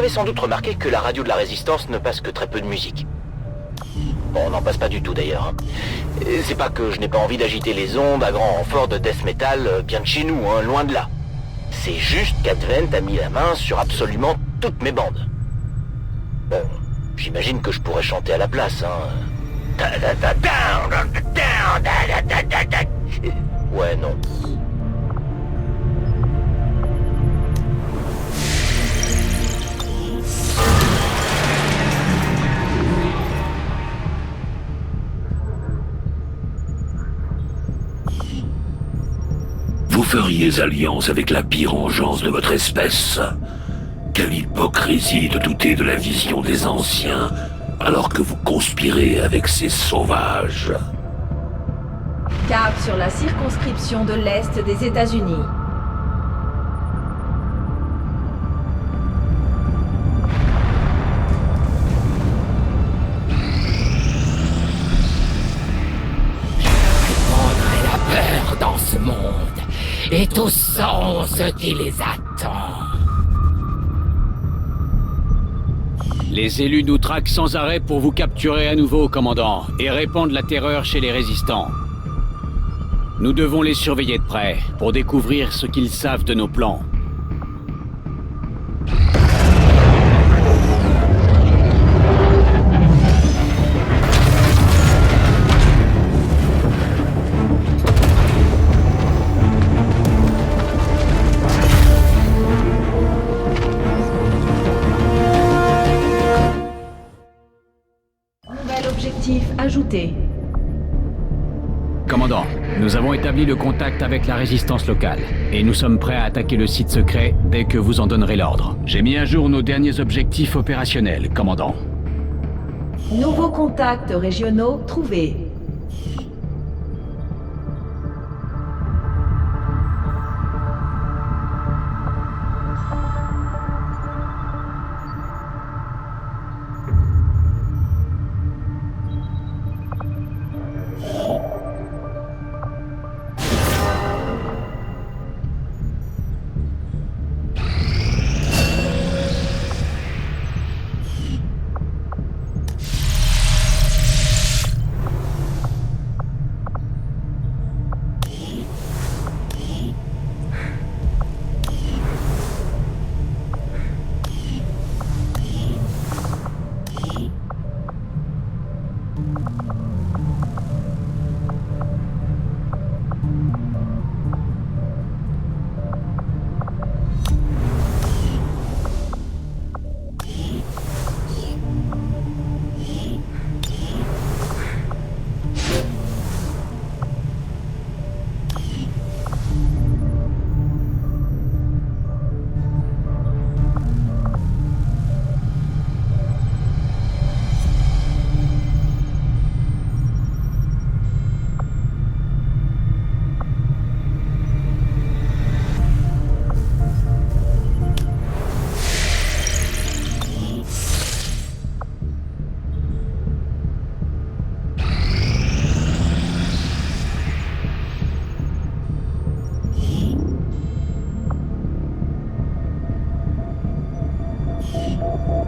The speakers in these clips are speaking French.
avez sans doute remarqué que la radio de la Résistance ne passe que très peu de musique. Bon, on n'en passe pas du tout d'ailleurs. Hein. C'est pas que je n'ai pas envie d'agiter les ondes à grand renfort de death metal bien de chez nous, hein, loin de là. C'est juste qu'Advent a mis la main sur absolument toutes mes bandes. Bon, j'imagine que je pourrais chanter à la place, hein. Ouais, non. Vous feriez alliance avec la pire engeance de votre espèce. Quelle hypocrisie de douter de la vision des anciens, alors que vous conspirez avec ces sauvages. Cap sur la circonscription de l'Est des États-Unis. Répandrai la peur dans ce monde et tout ce qui les attend. Les élus nous traquent sans arrêt pour vous capturer à nouveau, commandant, et répandre la terreur chez les résistants. Nous devons les surveiller de près, pour découvrir ce qu'ils savent de nos plans. Ajouté. Commandant, nous avons établi le contact avec la résistance locale, et nous sommes prêts à attaquer le site secret dès que vous en donnerez l'ordre. J'ai mis à jour nos derniers objectifs opérationnels, commandant. Nouveaux contacts régionaux trouvés.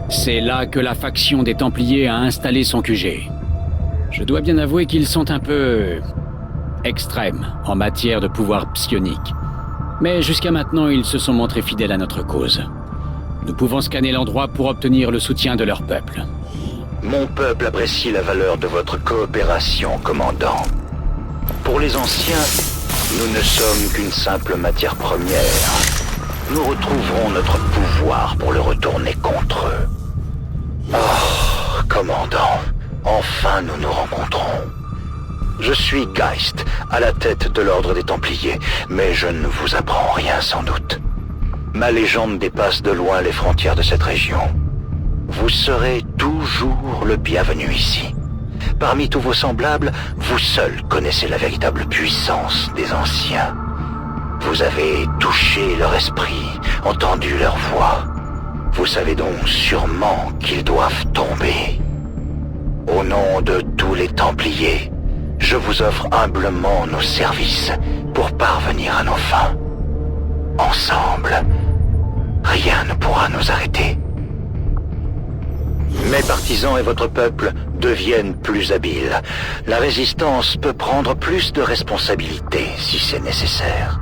C'est là que la faction des Templiers a installé son QG. Je dois bien avouer qu'ils sont un peu... extrêmes en matière de pouvoir psionique. Mais jusqu'à maintenant, ils se sont montrés fidèles à notre cause. Nous pouvons scanner l'endroit pour obtenir le soutien de leur peuple. Mon peuple apprécie la valeur de votre coopération, commandant. Pour les anciens, nous ne sommes qu'une simple matière première. Nous retrouverons notre pouvoir pour le retourner contre eux. Oh, commandant, enfin nous nous rencontrons. Je suis Geist, à la tête de l'ordre des Templiers, mais je ne vous apprends rien sans doute. Ma légende dépasse de loin les frontières de cette région. Vous serez toujours le bienvenu ici. Parmi tous vos semblables, vous seul connaissez la véritable puissance des anciens. Vous avez touché leur esprit, entendu leur voix. Vous savez donc sûrement qu'ils doivent tomber. Au nom de tous les Templiers, je vous offre humblement nos services pour parvenir à nos fins. Ensemble, rien ne pourra nous arrêter. Mes partisans et votre peuple deviennent plus habiles. La résistance peut prendre plus de responsabilités si c'est nécessaire.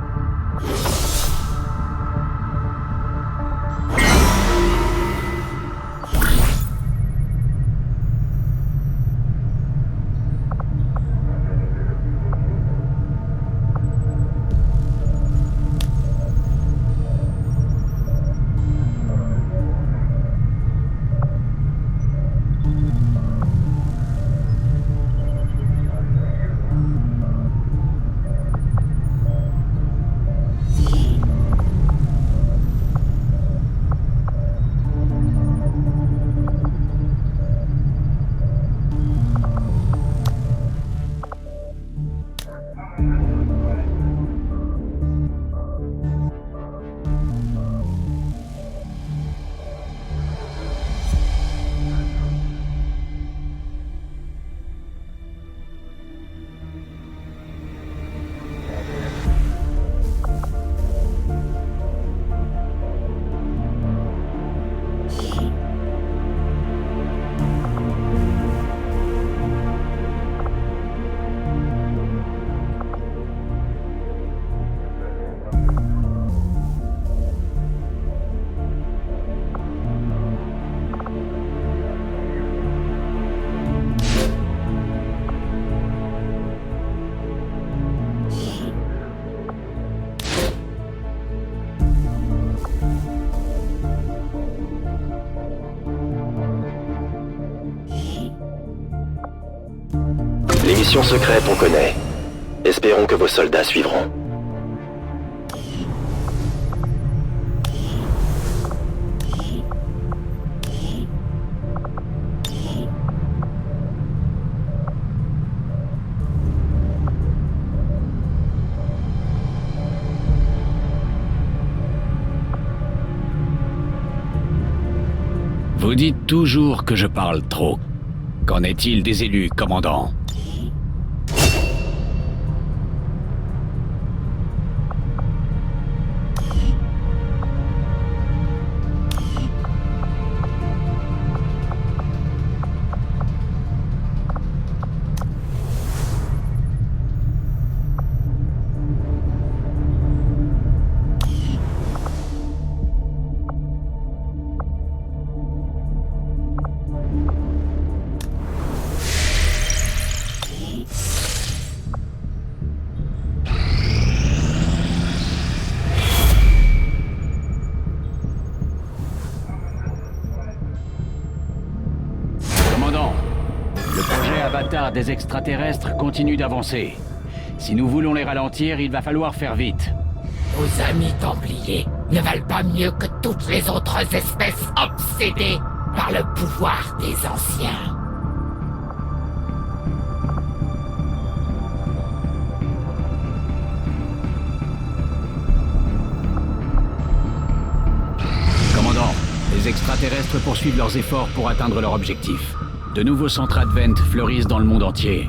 Les missions secrètes, on connaît. Espérons que vos soldats suivront. Vous dites toujours que je parle trop. Qu'en est-il des élus, commandant ? Des extraterrestres continuent d'avancer. Si nous voulons les ralentir, il va falloir faire vite. Nos amis Templiers ne valent pas mieux que toutes les autres espèces obsédées par le pouvoir des Anciens. Commandant, les extraterrestres poursuivent leurs efforts pour atteindre leur objectif. De nouveaux centres Advent fleurissent dans le monde entier.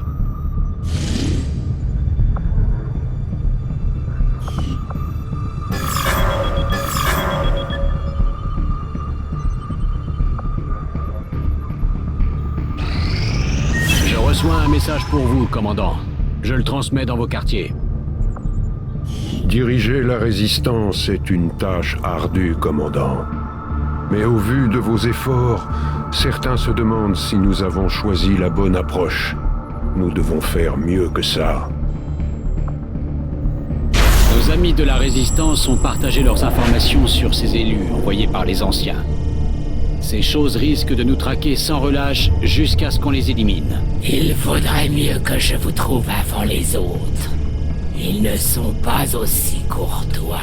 Je reçois un message pour vous, commandant. Je le transmets dans vos quartiers. Diriger la résistance est une tâche ardue, commandant. Mais au vu de vos efforts, certains se demandent si nous avons choisi la bonne approche. Nous devons faire mieux que ça. Nos amis de la Résistance ont partagé leurs informations sur ces élus envoyés par les Anciens. Ces choses risquent de nous traquer sans relâche jusqu'à ce qu'on les élimine. Il vaudrait mieux que je vous trouve avant les autres. Ils ne sont pas aussi courtois.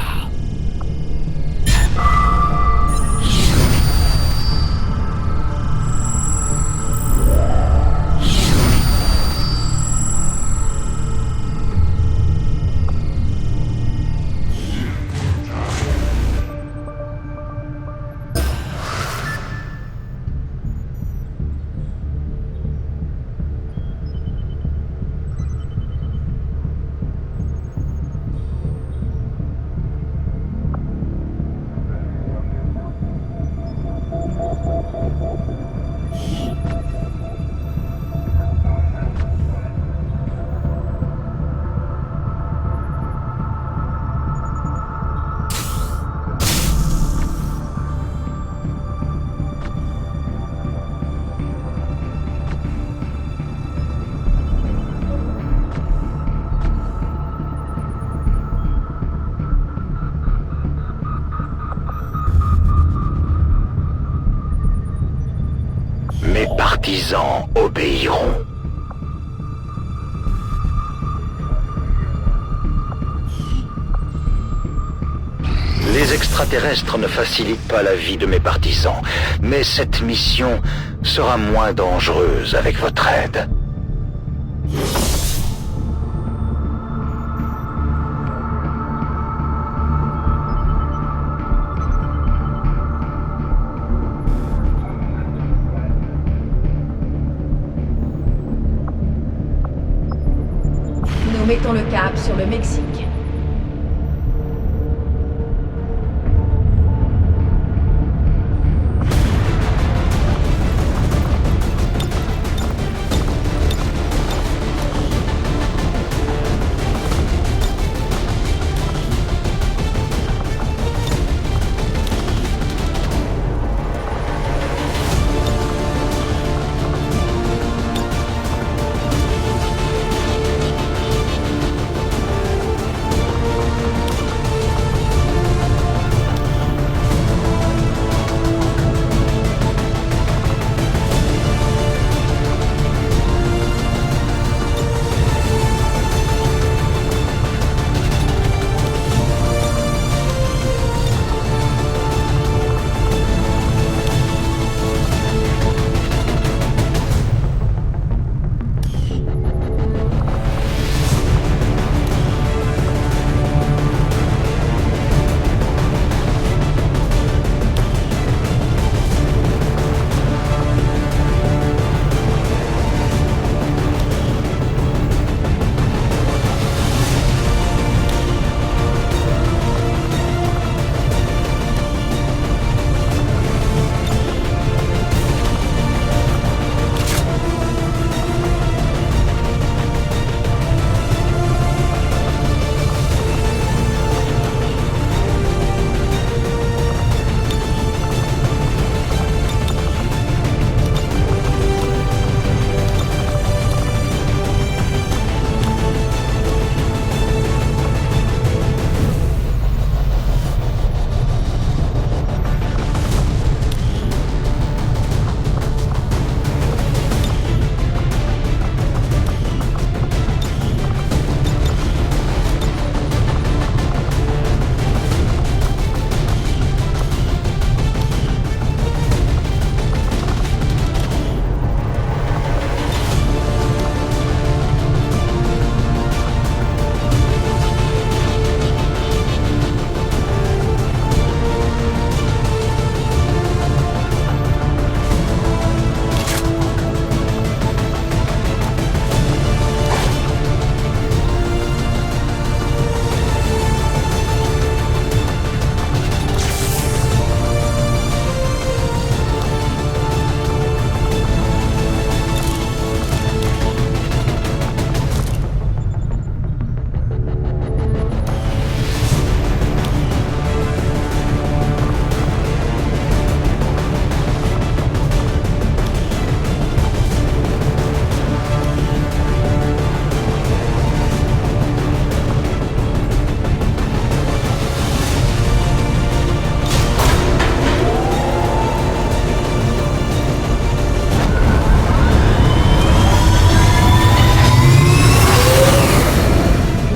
partisans obéiront. Les extraterrestres ne facilitent pas la vie de mes partisans, mais cette mission sera moins dangereuse avec votre aide. Nous mettons le cap sur le Mexique.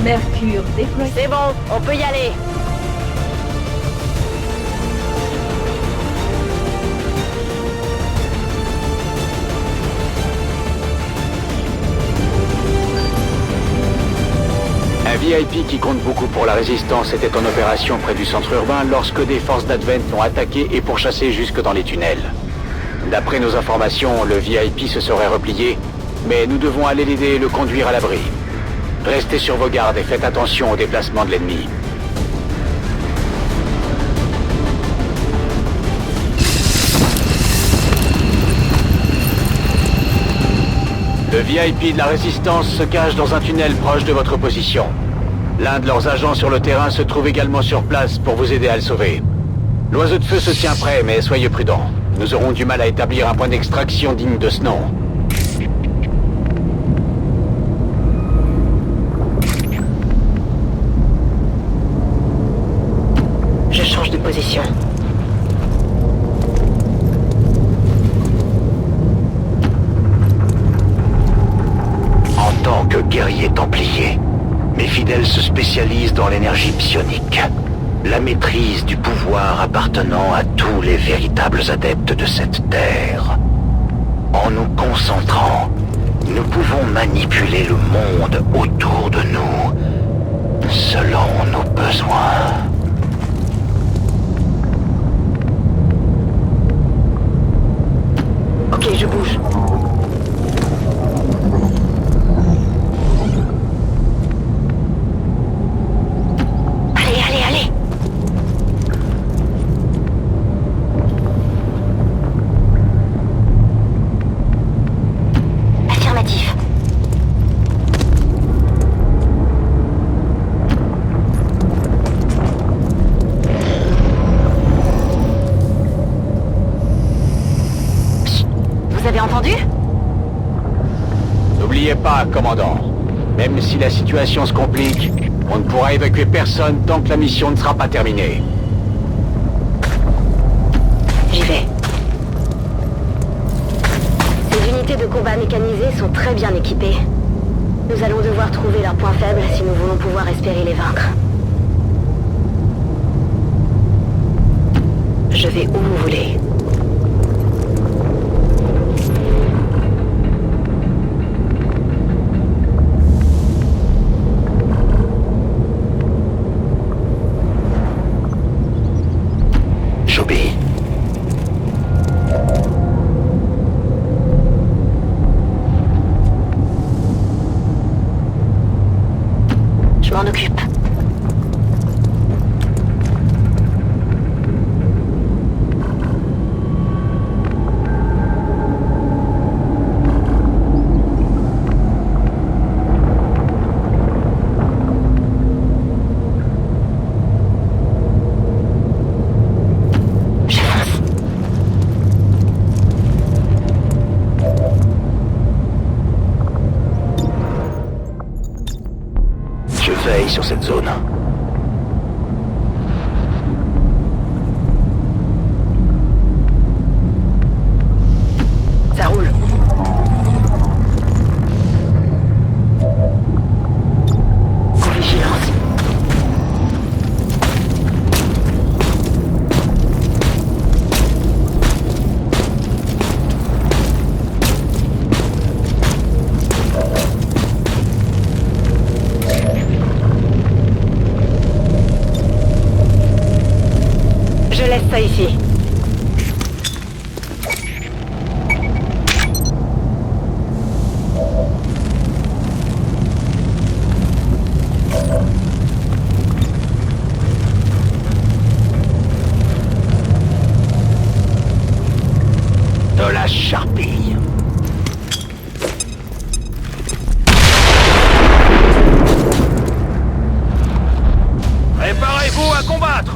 Mercure déployé. C'est bon, on peut y aller. Un VIP qui compte beaucoup pour la Résistance était en opération près du centre urbain lorsque des forces d'Advent l'ont attaqué et pourchassé jusque dans les tunnels. D'après nos informations, le VIP se serait replié, mais nous devons aller l'aider et le conduire à l'abri. Restez sur vos gardes et faites attention au déplacement de l'ennemi. Le VIP de la Résistance se cache dans un tunnel proche de votre position. L'un de leurs agents sur le terrain se trouve également sur place pour vous aider à le sauver. L'oiseau de feu se tient prêt, mais soyez prudents. Nous aurons du mal à établir un point d'extraction digne de ce nom. Je change de position. Citadel se spécialise dans l'énergie psionique, la maîtrise du pouvoir appartenant à tous les véritables adeptes de cette terre. En nous concentrant, nous pouvons manipuler le monde autour de nous, selon nos besoins. Ok, je bouge. Allez, allez, allez! Affirmatif. Vous avez entendu? N'oubliez pas, commandant. Même si la situation se complique, on ne pourra évacuer personne tant que la mission ne sera pas terminée. J'y vais. Ces unités de combat mécanisées sont très bien équipées. Nous allons devoir trouver leurs points faibles si nous voulons pouvoir espérer les vaincre. Je vais où vous voulez. J'obéis. Je m'en occupe. Je fonce. Je veille sur cette zone. Ça roule. En vigilance. Je laisse ça ici. De la charpille. Préparez-vous à combattre!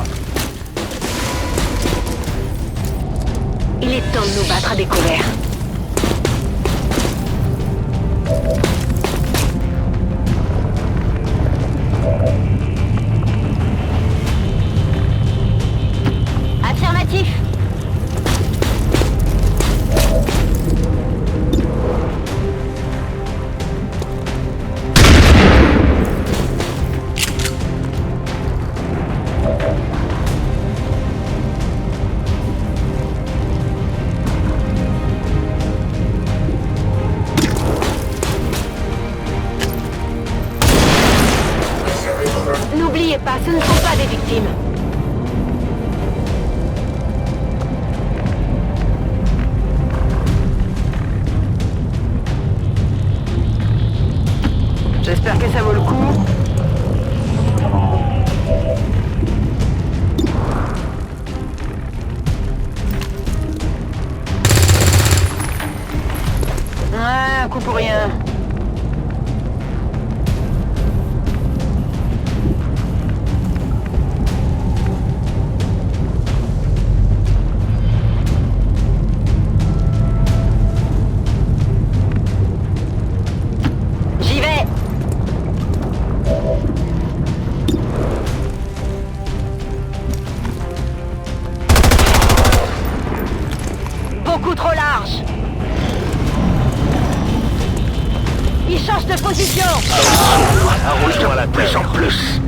Il est temps de nous battre à découvert. Affirmatif. N'oubliez pas, ce ne sont pas des victimes. J'espère que ça vaut le coup. Ouais, un coup pour rien. J'y vais. Beaucoup trop large. Il change de position. Arrose-toi la plus en plus.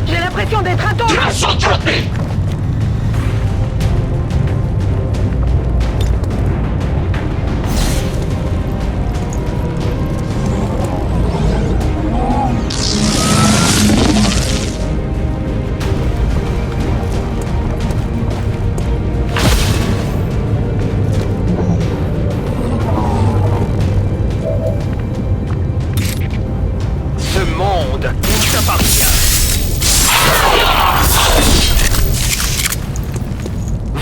J'ai l'impression d'être un tombe. Ce monde nous appartient.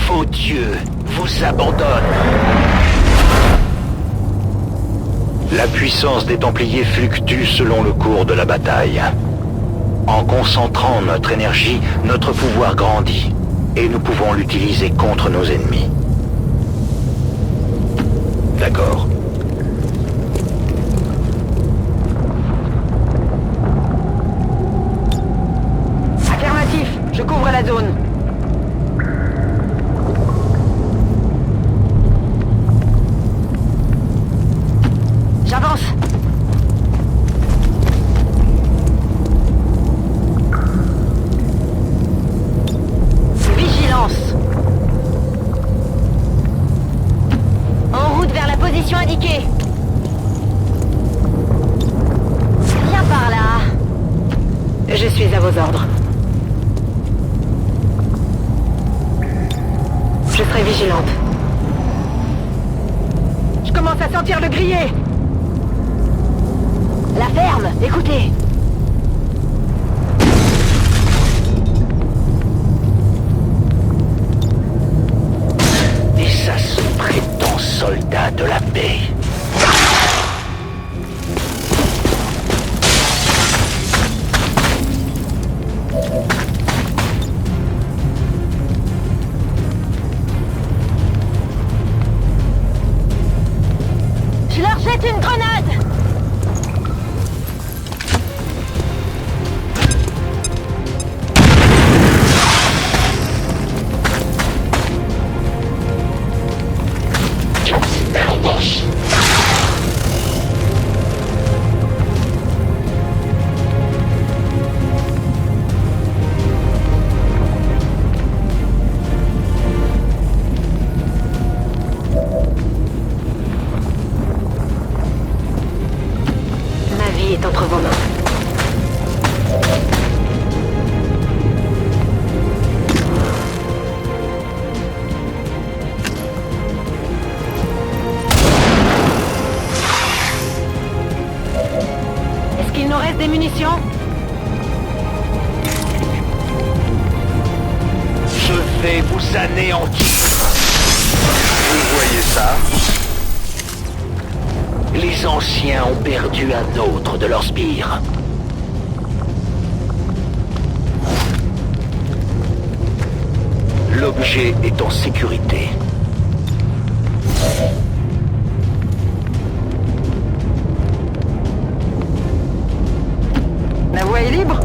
Vos dieux vous abandonnent. La puissance des Templiers fluctue selon le cours de la bataille. En concentrant notre énergie, notre pouvoir grandit, et nous pouvons l'utiliser contre nos ennemis. D'accord. Affirmatif, je couvre la zone. J'avance. Vigilance. En route vers la position indiquée. Viens par là. Je suis à vos ordres. Je serai vigilante. Je commence à sentir le grillé. La ferme, écoutez. Et ça se prétend soldat de la paix. Je leur jette une grenade. Ma vie est entre vos mains. Est-ce qu'il nous reste des munitions? Je vais vous anéantir. Vous voyez ça? Les anciens ont perdu un autre de leurs sbires. L'objet est en sécurité. La voie est libre?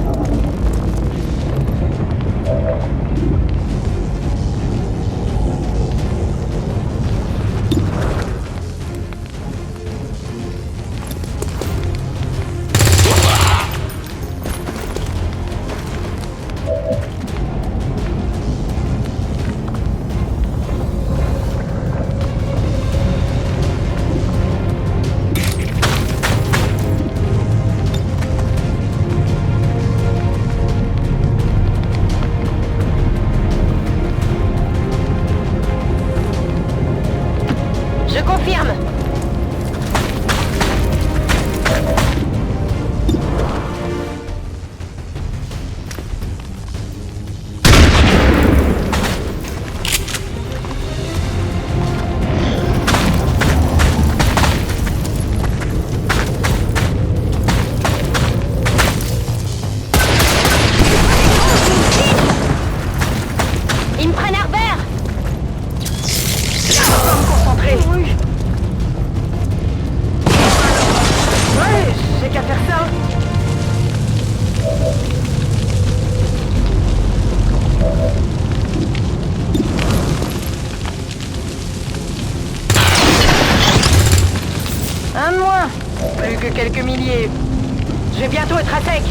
votre à sec.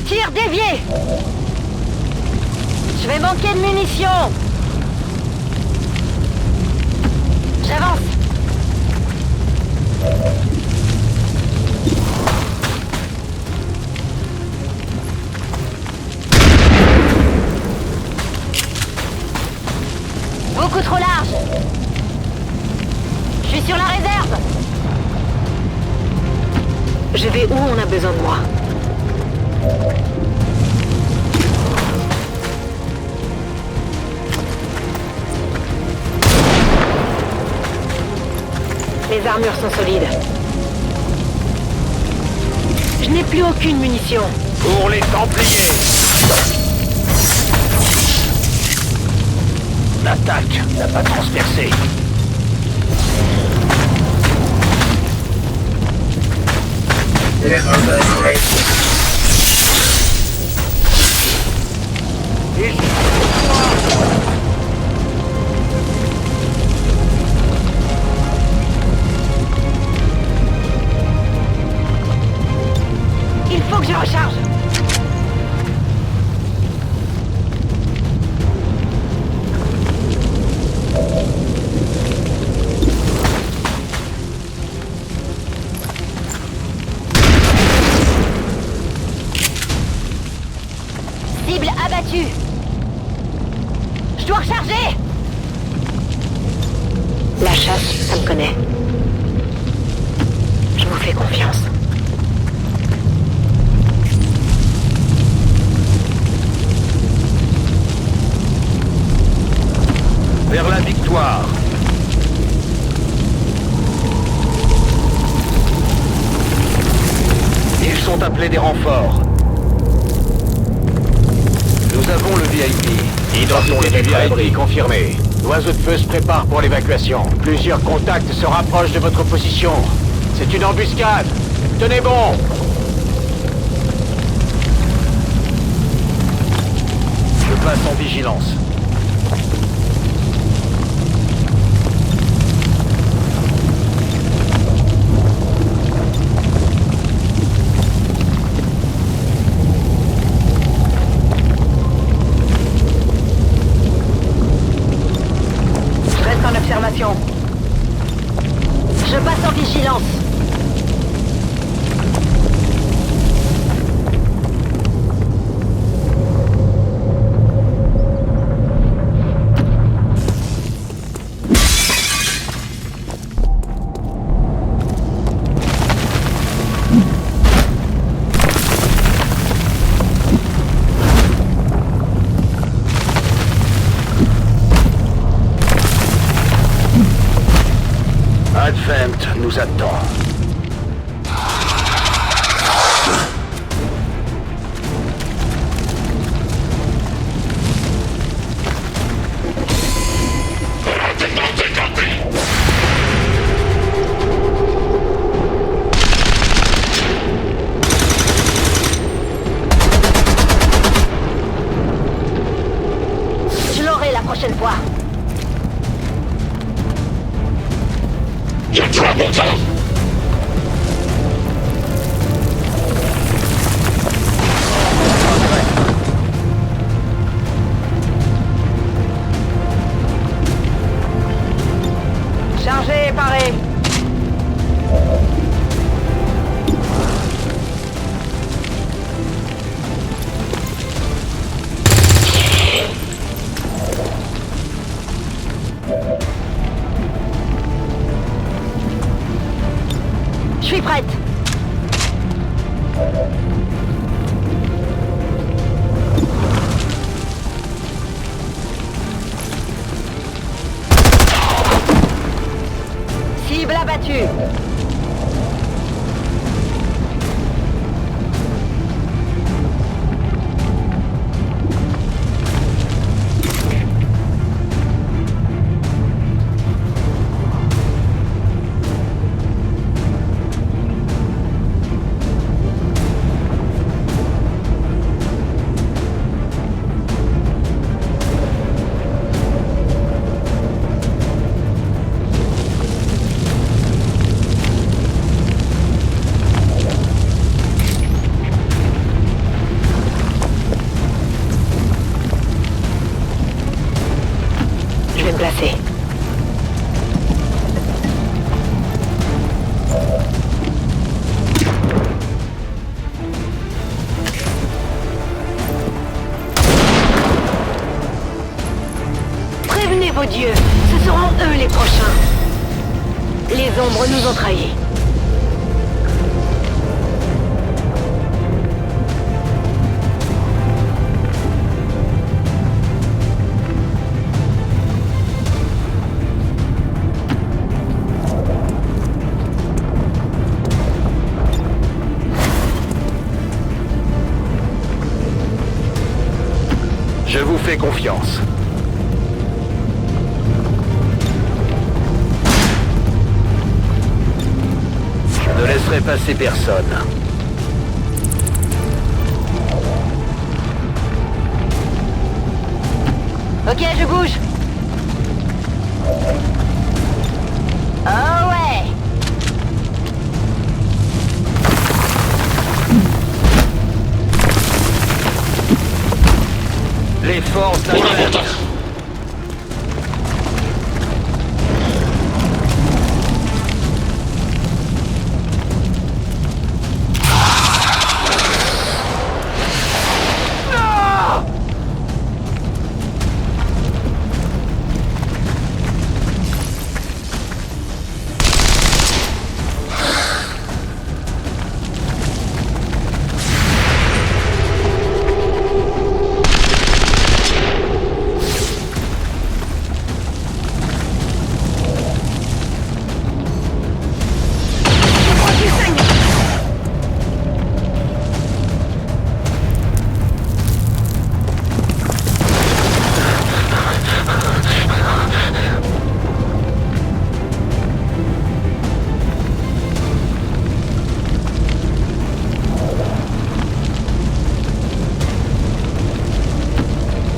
Tir dévié. Je vais manquer de munitions. J'avance. Beaucoup trop large. Je suis sur la réserve. Je vais où on a besoin de moi. Les armures sont solides. Je n'ai plus aucune munition. Pour les Templiers. L'attaque n'a pas transpercé. Il faut que je recharge. Cible abattue. Je dois recharger. La chasse, ça me connaît. Je vous fais confiance. Vers la victoire. Ils sont appelés des renforts. Nous avons le VIP. Identité du VIP confirmée. L'oiseau de feu se prépare pour l'évacuation. Plusieurs contacts se rapprochent de votre position. C'est une embuscade. Tenez bon. Je passe en vigilance. Je passe en vigilance. Advent nous attend. Je l'aurai la prochaine fois. Chargé et paré. Je suis prête. Cible abattue. seront eux les prochains. Les ombres nous ont trahis. Je vous fais confiance. Je ne laisserai passer personne. Ok, je bouge. Oh ouais. Les forces naturelles.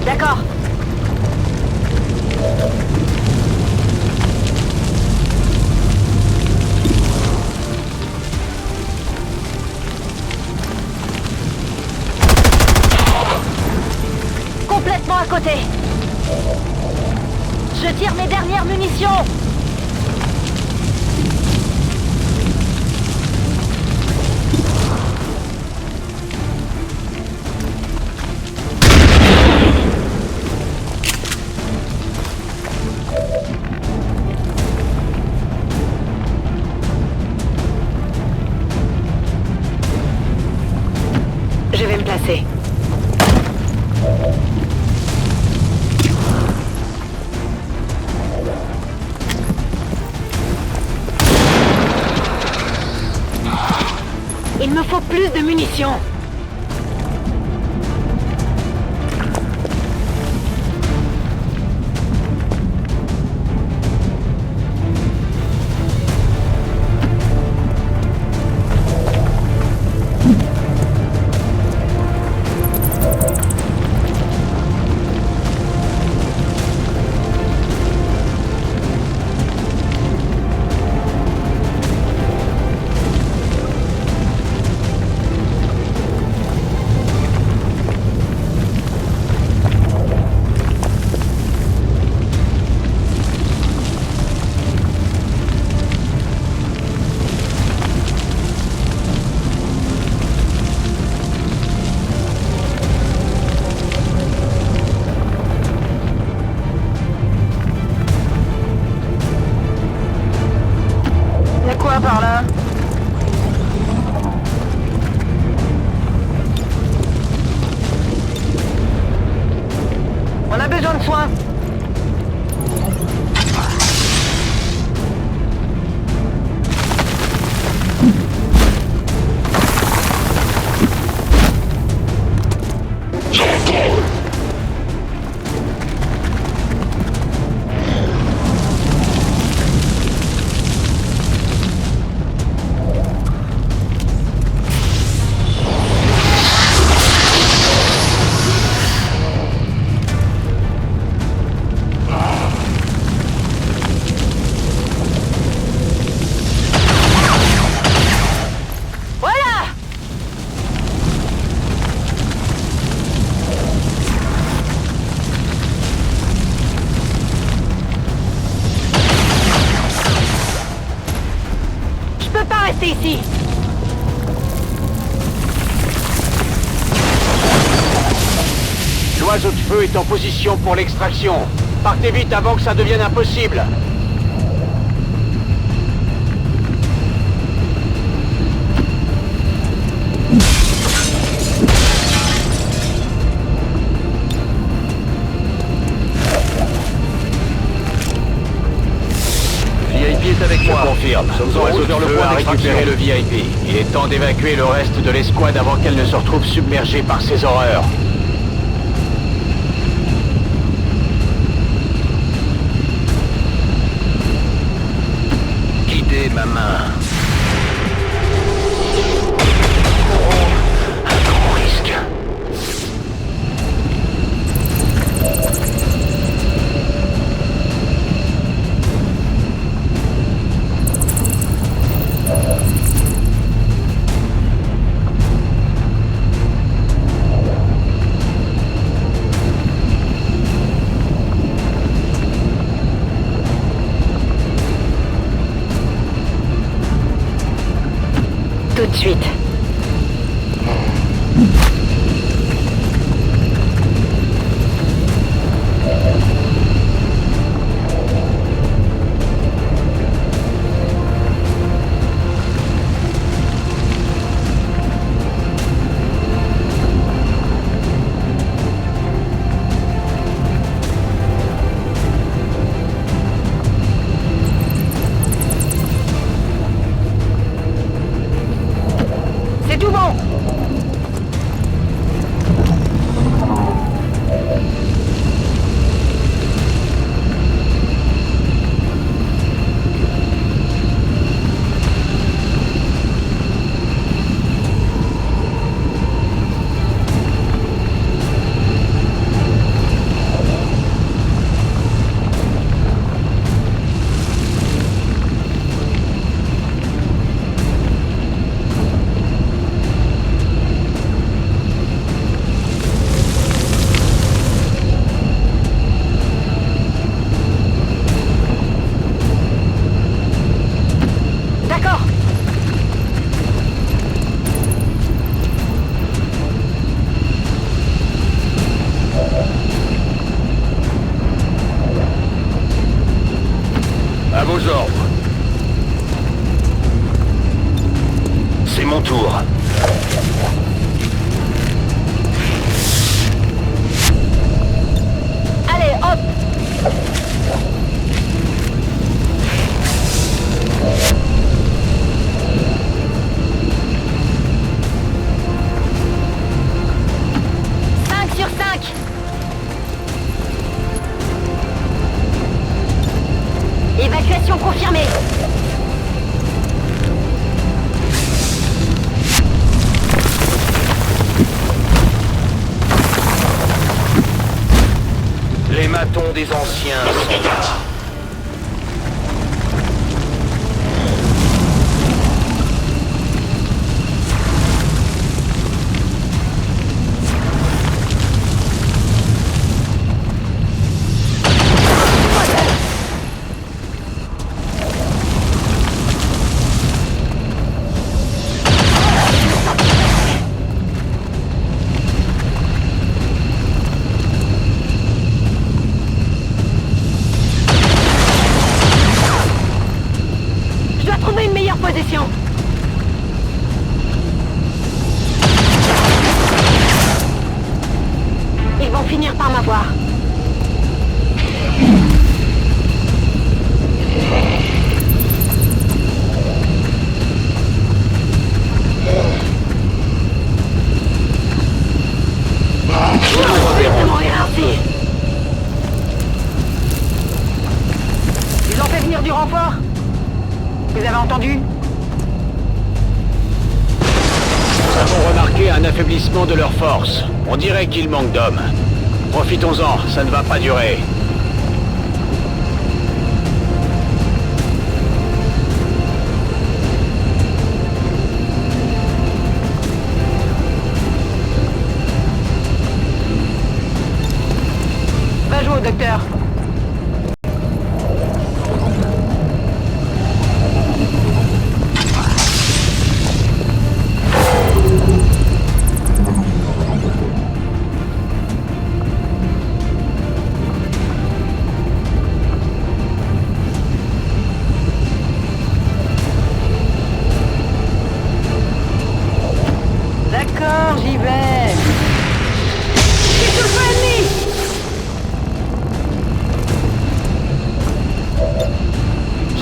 D'accord. Complètement à côté. Je tire mes dernières munitions. Je vais me placer. Il me faut plus de munitions. Par là. On a besoin de soins. Restez ici. L'oiseau de feu est en position pour l'extraction. Partez vite avant que ça devienne impossible. VIP est avec moi. Je confirme. Nous sommes en route vers le point à d'extraction. récupérer le VIP. Il est temps d'évacuer le reste de l'escouade avant qu'elle ne se retrouve submergée par ces horreurs. Guidez ma main. Un grand risque. Tout de suite. C'est tout bon. D'accord. À vos ordres. C'est mon tour. Allez, hop. Cinq sur 5. Évacuation confirmée. Les matons des anciens sont là. Je dois trouver une meilleure position. Ils vont finir par m'avoir. Je vais mourir ainsi. Ils ont fait venir du renfort. Vous avez entendu? Nous avons remarqué un affaiblissement de leurs forces. On dirait qu'il manque d'hommes. Profitons-en, ça ne va pas durer. Va jouer au docteur.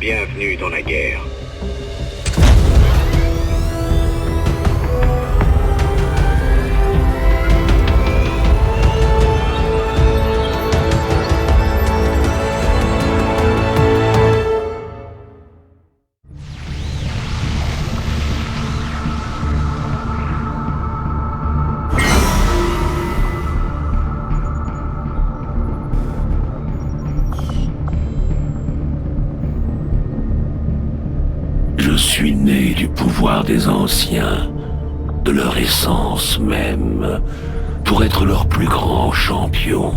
Bienvenue dans la guerre. Je suis né du pouvoir des anciens, de leur essence même, pour être leur plus grand champion.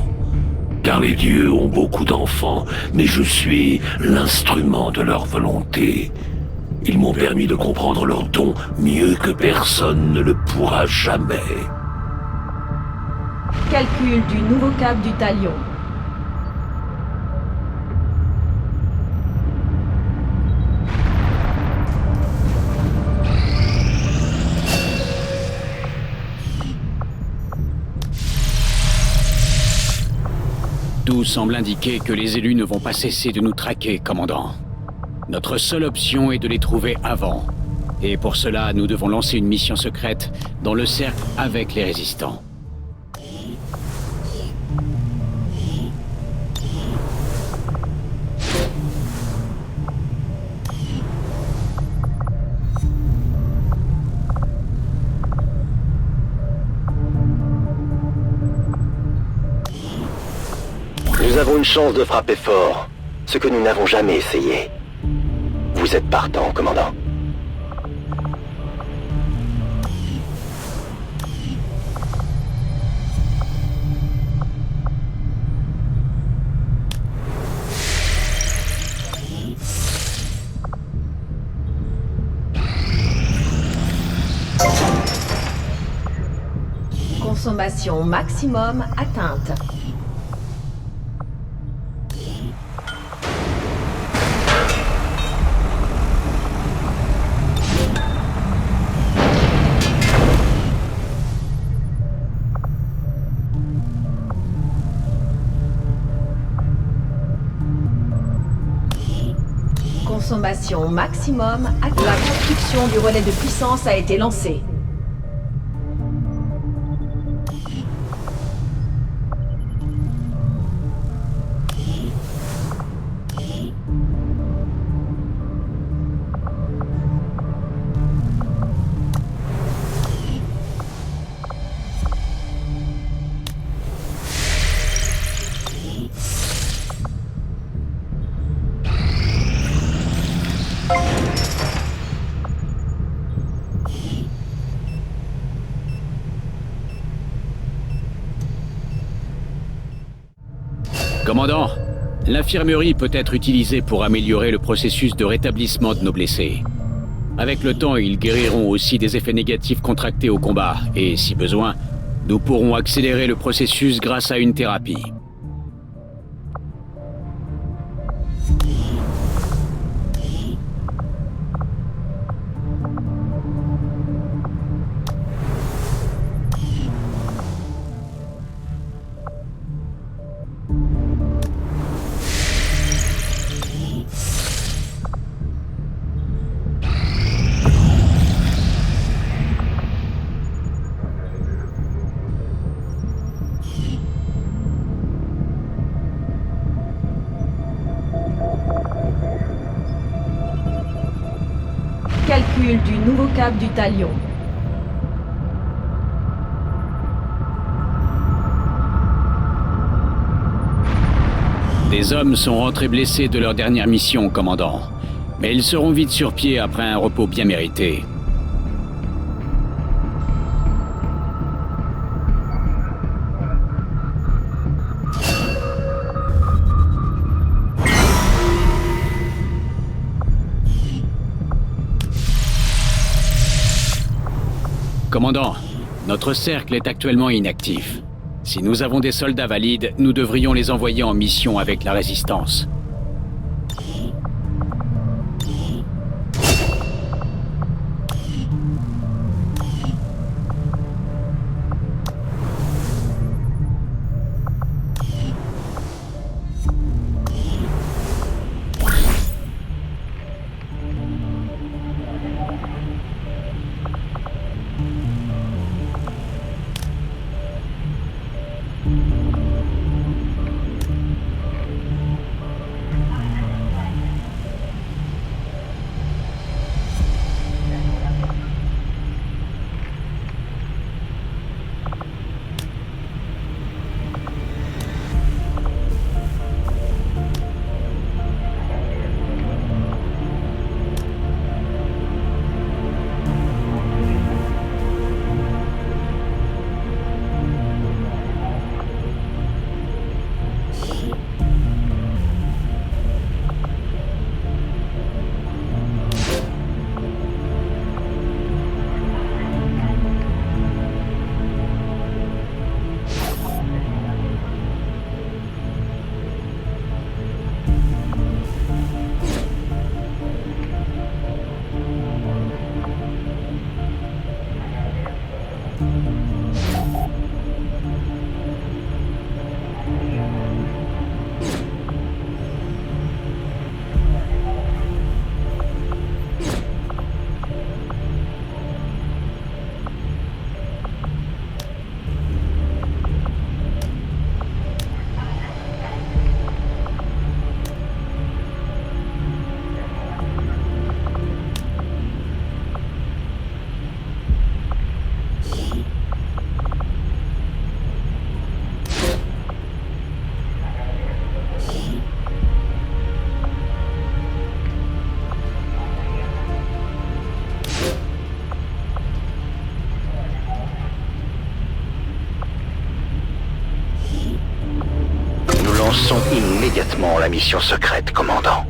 Car les dieux ont beaucoup d'enfants, mais je suis l'instrument de leur volonté. Ils m'ont permis de comprendre leurs dons mieux que personne ne le pourra jamais. Calcul du nouveau cap du Talion. Tout semble indiquer que les élus ne vont pas cesser de nous traquer, commandant. Notre seule option est de les trouver avant. Et pour cela, nous devons lancer une mission secrète dans le cercle avec les résistants. Nous avons une chance de frapper fort, ce que nous n'avons jamais essayé. Vous êtes partant, commandant. Consommation maximum atteinte. Consommation maximum. La construction du relais de puissance a été lancée. Commandant, l'infirmerie peut être utilisée pour améliorer le processus de rétablissement de nos blessés. Avec le temps, ils guériront aussi des effets négatifs contractés au combat, et si besoin, nous pourrons accélérer le processus grâce à une thérapie. Calcul du nouveau cap du Talion. Des hommes sont rentrés blessés de leur dernière mission, commandant. Mais ils seront vite sur pied après un repos bien mérité. Commandant, notre cercle est actuellement inactif. Si nous avons des soldats valides, nous devrions les envoyer en mission avec la résistance. Lançons immédiatement la mission secrète, commandant.